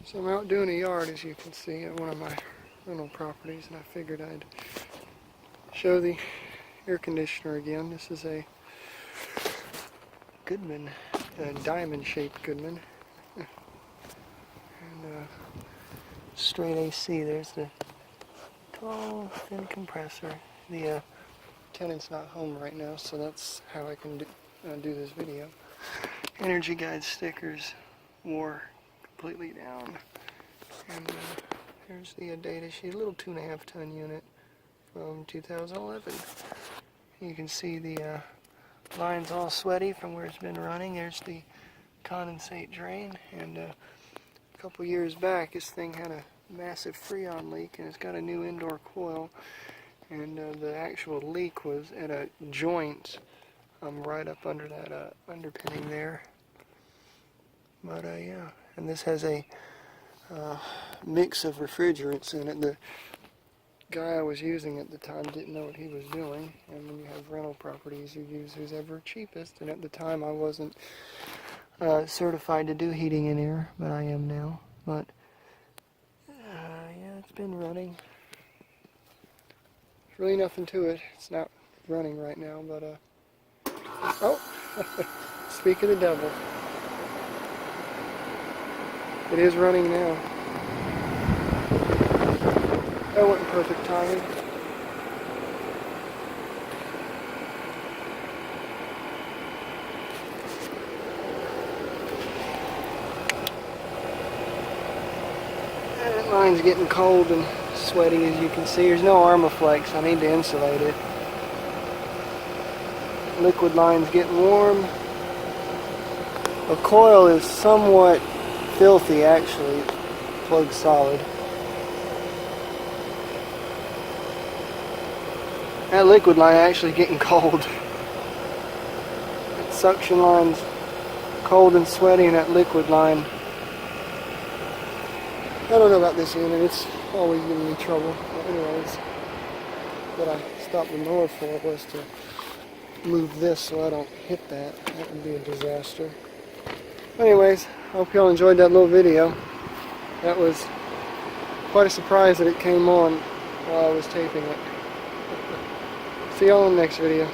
So I'm out doing a yard, as you can see, at one of my rental properties, and I figured I'd show the air conditioner again. This is a Goodman, a diamond-shaped Goodman, and straight AC. There's the tall, thin compressor. The tenant's not home right now, so that's how I can do this video. Energy guide stickers wore completely down, and here's the data sheet, a little 2.5 ton unit from 2011. You can see the line's all sweaty from where it's been running. There's the condensate drain, and a couple years back this thing had a massive freon leak, and it's got a new indoor coil, and the actual leak was at a joint right up under that underpinning there. But yeah, and this has a mix of refrigerants in it. The guy I was using at the time didn't know what he was doing, and when you have rental properties, you use who's ever cheapest, and at the time I wasn't certified to do heating and air, but I am now. But yeah, it's been running. There's really nothing to it. It's not running right now, but oh, speak of the devil. It is running now. That wasn't perfect timing. That line's getting cold and sweaty, as you can see. There's no Armaflex. I need to insulate it. Liquid line's getting warm. The coil is somewhat filthy, actually. It's plugged solid. That liquid line actually getting cold. That suction line's cold and sweaty, and that liquid line, I don't know about this unit, it's always giving me trouble. But anyways, what I stopped the mower for was to move this so I don't hit that. That would be a disaster. Anyways, I hope y'all enjoyed that little video. That was quite a surprise that it came on while I was taping it. See y'all in the next video.